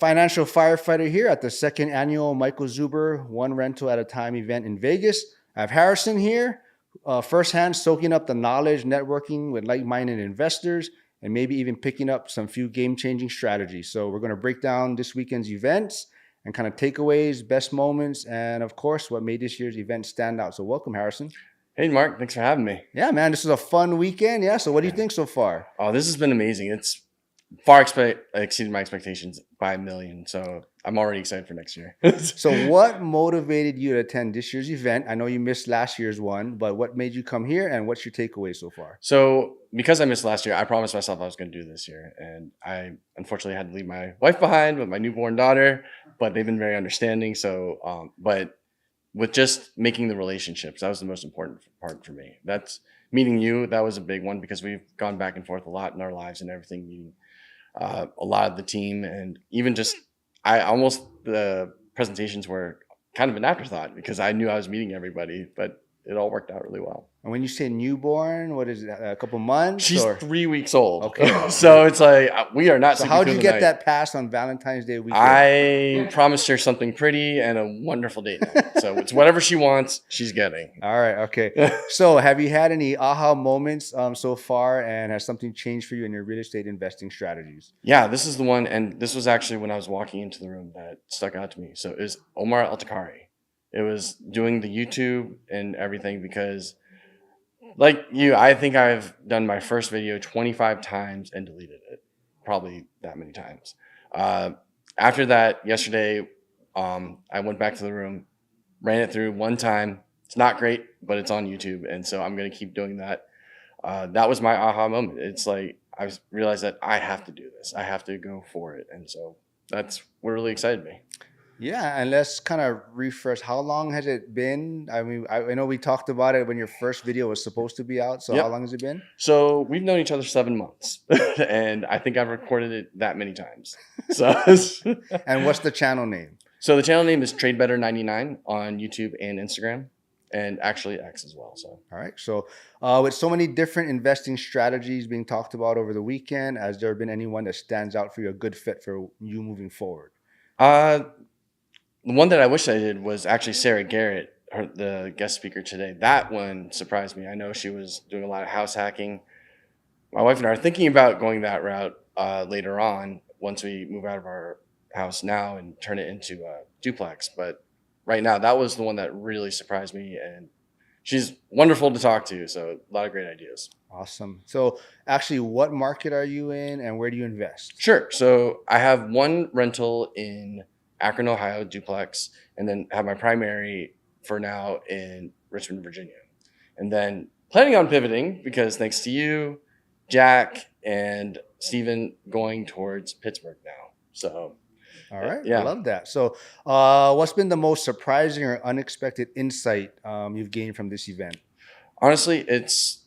Financial firefighter here at the second annual Michael Zuber One Rental at a Time event in Vegas. I have Harrison here, firsthand soaking up the knowledge, networking with like minded investors, and maybe even picking up some few game changing strategies. So, we're going to break down this weekend's events and kind of takeaways, best moments, and of course, what made this year's event stand out. So, welcome, Harrison. Hey, Mark, thanks for having me. Yeah, man, this is a fun weekend. Yeah, so what do you think so far? Oh, this has been amazing. It's exceeded my expectations by a million. So I'm already excited for next year. So, what motivated you to attend this year's event? I know you missed last year's one, but what made you come here and what's your takeaway so far? So because I missed last year, I promised myself I was going to do this year. And I unfortunately had to leave my wife behind with my newborn daughter, but they've been very understanding. So, but with just making the relationships, that was the most important part for me. That's meeting you. That was a big one because we've gone back and forth a lot in our lives and everything, meeting a lot of the team, and even just the presentations were kind of an afterthought because I knew I was meeting everybody, but it all worked out really well. And when you say newborn, what is it, a couple months? She's or? 3 weeks old. Okay. So it's like we are not. So how did you get that passed on Valentine's Day weekend? I promised her something pretty and a wonderful date night. So it's whatever she wants, she's getting. All right. Okay. So have you had any aha moments so far, and has something changed for you in your real estate investing strategies? Yeah, this is the one, and this was actually when I was walking into the room that stuck out to me. So it was Omar Altakari. It was doing the YouTube and everything because, like you, I think I've done my first video 25 times and deleted it, probably that many times. After that, yesterday, I went back to the room, ran it through one time. It's not great, but it's on YouTube, and so I'm going to keep doing that. That was my aha moment. It's like I realized that I have to do this. I have to go for it, and so that's what really excited me. Yeah, and let's kind of refresh. How long has it been? I mean, I know we talked about it when your first video was supposed to be out. So Yep. how long has it been? So we've known each other 7 months, and I think I've recorded it that many times. So, And what's the channel name? so the channel name is TradeBetter99 on YouTube and Instagram, and actually X as well. So All right. So, with so many different investing strategies being talked about over the weekend, has there been anyone that stands out for you, a good fit for you moving forward? uh, the one that I wish I did was actually Sarah Garrett, the guest speaker today. That one surprised me. I know she was doing a lot of house hacking. My wife and I are thinking about going that route later on once we move out of our house now and turn it into a duplex. But right now, that was the one that really surprised me. And she's wonderful to talk to. So a lot of great ideas. Awesome. So, actually, what market are you in, and where do you invest? Sure. So I have one rental in Akron, Ohio, duplex, and then have my primary for now in Richmond, Virginia. And then planning on pivoting because thanks to you, Jack, and Steven, going towards Pittsburgh now. So, All right. yeah. I love that. So, what's been the most surprising or unexpected insight you've gained from this event? Honestly, it's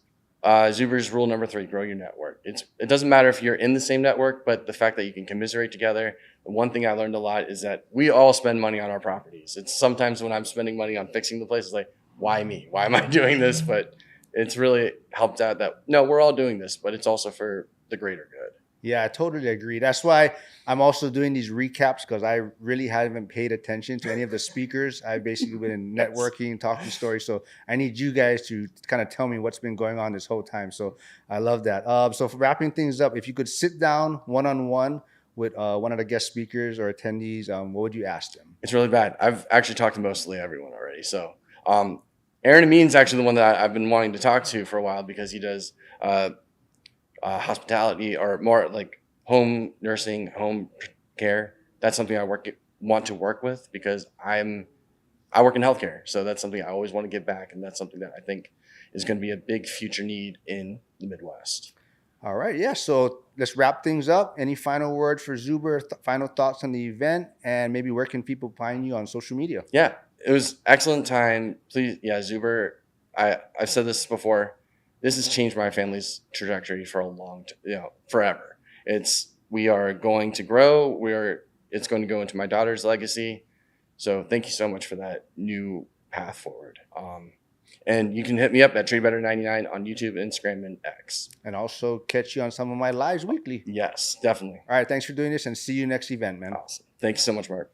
Zuber's rule number 3: grow your network. It doesn't matter if you're in the same network, but the fact that you can commiserate together. The one thing I learned a lot is that we all spend money on our properties. It's sometimes when I'm spending money on fixing the place, it's like, why me? Why am I doing this? But it's really helped out that no, we're all doing this, but it's also for the greater good. Yeah, I totally agree. That's why I'm also doing these recaps because I really haven't paid attention to any of the speakers. I've basically been in networking, talking stories. So I need you guys to kind of tell me what's been going on this whole time. So I love that. So for wrapping things up, if you could sit down one-on-one with one of the guest speakers or attendees, what would you ask them? It's really bad. I've actually talked to mostly everyone already. So Aaron Amin's actually the one that I've been wanting to talk to for a while because he does hospitality or more like home nursing, home care. That's something I want to work with because I work in healthcare. So that's something I always want to give back. And that's something that I think is going to be a big future need in the Midwest. All right. Yeah. So let's wrap things up. Any final word for Zuber, final thoughts on the event, and maybe where can people find you on social media? Yeah, it was excellent time. Please, yeah, Zuber, I've said this before. This has changed my family's trajectory for a forever. We are going to grow. It's going to go into my daughter's legacy. So thank you so much for that new path forward. And you can hit me up at TradeBetter99 on YouTube, Instagram, and X. And also catch you on some of my lives weekly. Yes, definitely. All right. Thanks for doing this, and see you next event, man. Awesome. Thank you so much, Mark.